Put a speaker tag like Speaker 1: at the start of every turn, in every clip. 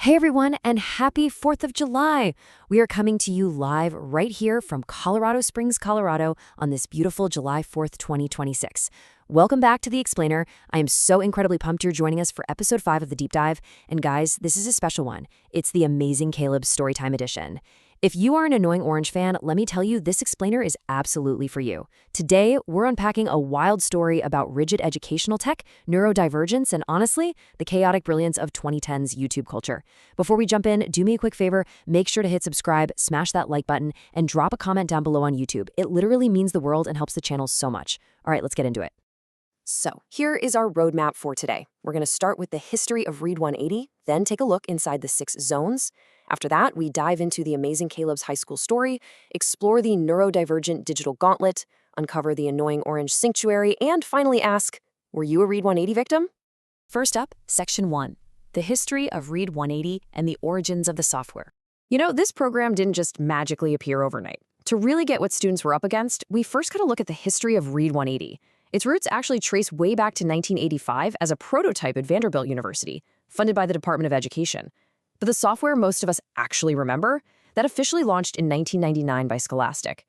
Speaker 1: Hey everyone, and happy 4th of July! We are coming to you live right here from Colorado Springs, Colorado on this beautiful July 4th, 2026. Welcome back to The Explainer. I am so incredibly pumped you're joining us for episode 5 of the Deep Dive. And guys, this is a special one. It's the Amazing Caleb's Storytime Edition. If you are an Annoying Orange fan, let me tell you, this explainer is absolutely for you. Today, we're unpacking a wild story about rigid educational tech, neurodivergence, and honestly, the chaotic brilliance of 2010s YouTube culture. Before we jump in, do me a quick favor, make sure to hit subscribe, smash that like button, and drop a comment down below on YouTube. It literally means the world and helps the channel so much. All right, let's get into it. So, here is our roadmap for today. We're going to start with the history of Read 180, then take a look inside the 6 zones. After that, we dive into the Amazing Caleb's high school story, explore the neurodivergent digital gauntlet, uncover the Annoying Orange sanctuary, and finally ask, were you a Read 180 victim? First up, Section 1, the history of Read 180 and the origins of the software. You know, this program didn't just magically appear overnight. To really get what students were up against, we first got to look at the history of Read 180. Its roots actually trace way back to 1985 as a prototype at Vanderbilt University, funded by the Department of Education. But the software most of us actually remember, that officially launched in 1999 by Scholastic.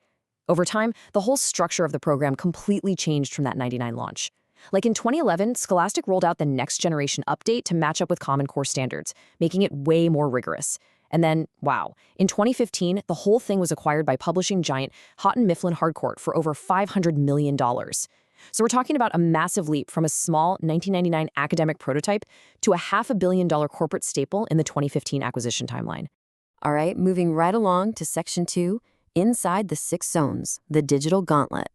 Speaker 1: Over time, the whole structure of the program completely changed from that '99 launch. Like in 2011, Scholastic rolled out the next generation update to match up with Common Core standards, making it way more rigorous. And then, wow, in 2015, the whole thing was acquired by publishing giant Houghton Mifflin Harcourt for over $500 million. So we're talking about a massive leap from a small 1999 academic prototype to a $500 million corporate staple in the 2015 acquisition timeline. All right, moving right along to Section 2, inside the 6 zones, the digital gauntlet.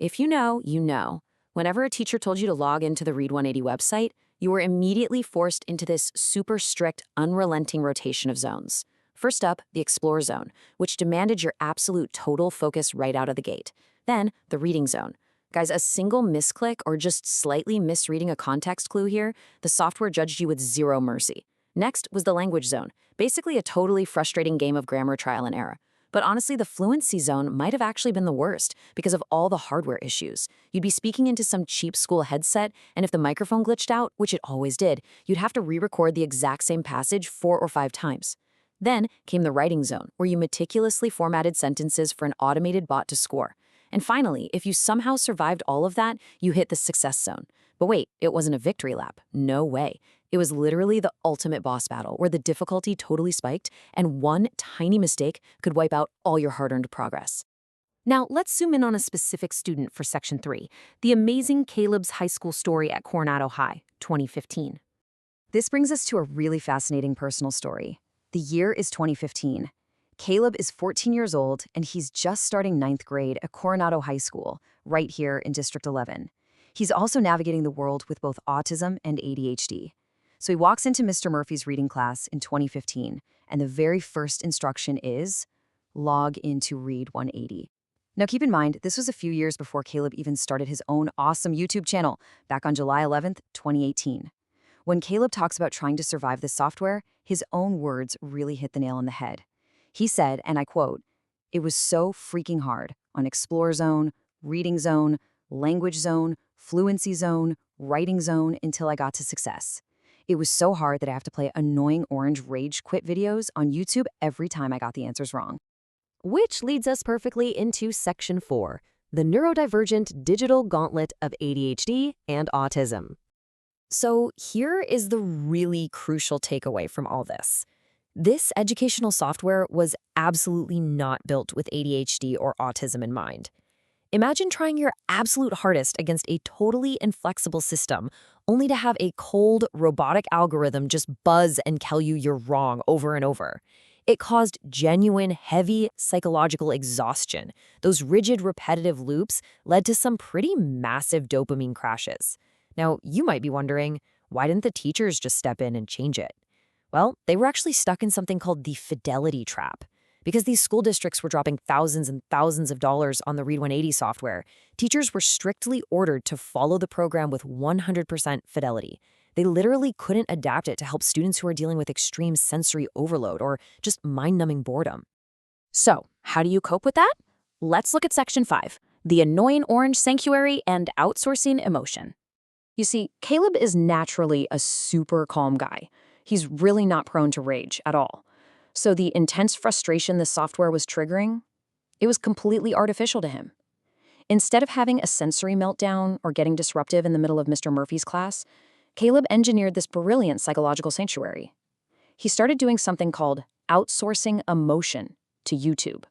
Speaker 1: If you know, you know. Whenever a teacher told you to log into the Read 180 website, you were immediately forced into this super strict, unrelenting rotation of zones. First up, the Explore zone, which demanded your absolute total focus right out of the gate. Then, the Reading zone. Guys, a single misclick or just slightly misreading a context clue here, the software judged you with zero mercy. Next was the Language zone, basically a totally frustrating game of grammar trial and error. But honestly, the Fluency zone might have actually been the worst because of all the hardware issues. You'd be speaking into some cheap school headset, and if the microphone glitched out, which it always did, you'd have to re-record the exact same passage 4 or 5 times. Then came the Writing zone, where you meticulously formatted sentences for an automated bot to score. And finally, if you somehow survived all of that, you hit the Success zone. But wait, it wasn't a victory lap. No way. It was literally the ultimate boss battle where the difficulty totally spiked and one tiny mistake could wipe out all your hard-earned progress. Now, let's zoom in on a specific student for Section 3, the Amazing Caleb's high school story at Coronado High, 2015. This brings us to a really fascinating personal story. The year is 2015. Caleb is 14 years old, and he's just starting 9th grade at Coronado High School, right here in District 11. He's also navigating the world with both autism and ADHD. So he walks into Mr. Murphy's reading class in 2015, and the very first instruction is, log into Read 180. Now keep in mind, this was a few years before Caleb even started his own awesome YouTube channel, back on July 11th, 2018. When Caleb talks about trying to survive this software, his own words really hit the nail on the head. He said, and I quote, "It was so freaking hard on Explore zone, Reading zone, Language zone, Fluency zone, Writing zone until I got to Success. It was so hard that I have to play Annoying Orange rage quit videos on YouTube every time I got the answers wrong." Which leads us perfectly into Section 4, the neurodivergent digital gauntlet of ADHD and autism. So here is the really crucial takeaway from all this. This educational software was absolutely not built with ADHD or autism in mind. Imagine trying your absolute hardest against a totally inflexible system, only to have a cold, robotic algorithm just buzz and tell you you're wrong over and over. It caused genuine, heavy psychological exhaustion. Those rigid, repetitive loops led to some pretty massive dopamine crashes. Now, you might be wondering, why didn't the teachers just step in and change it? Well, they were actually stuck in something called the fidelity trap. Because these school districts were dropping thousands and thousands of dollars on the Read 180 software, teachers were strictly ordered to follow the program with 100% fidelity. They literally couldn't adapt it to help students who are dealing with extreme sensory overload or just mind-numbing boredom. So, how do you cope with that? Let's look at Section 5, the Annoying Orange sanctuary and outsourcing emotion. You see, Caleb is naturally a super calm guy.
Speaker 2: He's really not prone to rage at all. So the intense frustration this software was triggering, it was completely artificial to him. Instead of having a sensory meltdown or getting disruptive in the middle of Mr. Murphy's class, Caleb engineered this brilliant psychological sanctuary. He started doing something called outsourcing emotion to YouTube.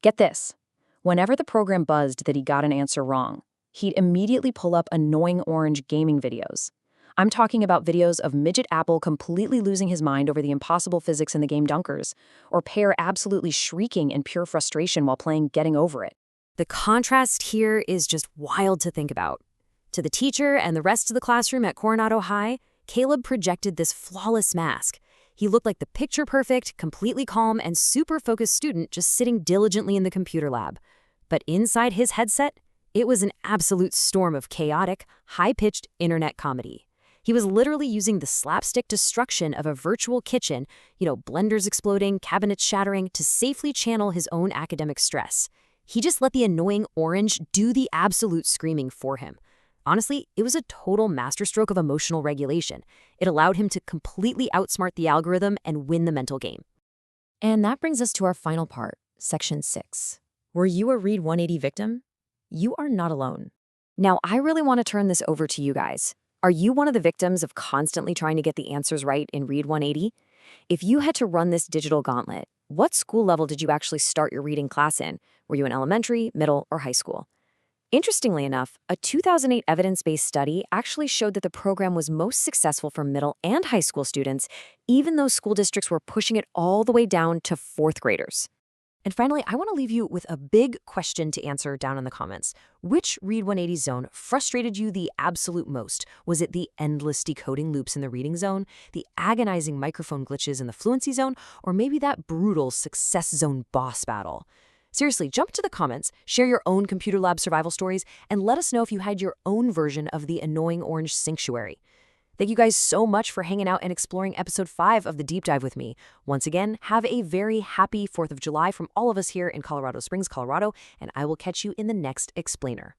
Speaker 2: Get this. Whenever the program buzzed that he got an answer wrong, he'd immediately pull up annoying orange gaming videos. I'm talking about videos of Midget Apple completely losing his mind over the impossible physics in the game Dunkers, or Pear absolutely shrieking in pure frustration while playing Getting Over It.
Speaker 1: The contrast here is just wild to think about. To the teacher and the rest of the classroom at Coronado High, Caleb projected this flawless mask. He looked like the picture-perfect, completely calm, and super focused student just sitting diligently in the computer lab. But inside his headset, it was an absolute storm of chaotic, high-pitched internet comedy. He was literally using the slapstick destruction of a virtual kitchen, blenders exploding, cabinets shattering, to safely channel his own academic stress. He just let the annoying orange do the absolute screaming for him. Honestly, it was a total masterstroke of emotional regulation. It allowed him to completely outsmart the algorithm and win the mental game. And that brings us to our final part, Section 6. Were you a Read 180 victim? You are not alone. Now, I really want to turn this over to you guys. Are you one of the victims of constantly trying to get the answers right in Read 180? If you had to run this digital gauntlet, what school level did you actually start your reading class in? Were you in elementary, middle, or high school? Interestingly enough, a 2008 evidence-based study actually showed that the program was most successful for middle and high school students, even though school districts were pushing it all the way down to fourth graders. And finally, I want to leave you with a big question to answer down in the comments. Which Read 180 zone frustrated you the absolute most? Was it the endless decoding loops in the reading zone, the agonizing microphone glitches in the fluency zone, or maybe that brutal success zone boss battle? Seriously, jump to the comments, share your own computer lab survival stories, and let us know if you had your own version of the annoying orange sanctuary. Thank you guys so much for hanging out and exploring episode 5 of The Deep Dive with me. Once again, have a very happy 4th of July from all of us here in Colorado Springs, Colorado, and I will catch you in the next explainer.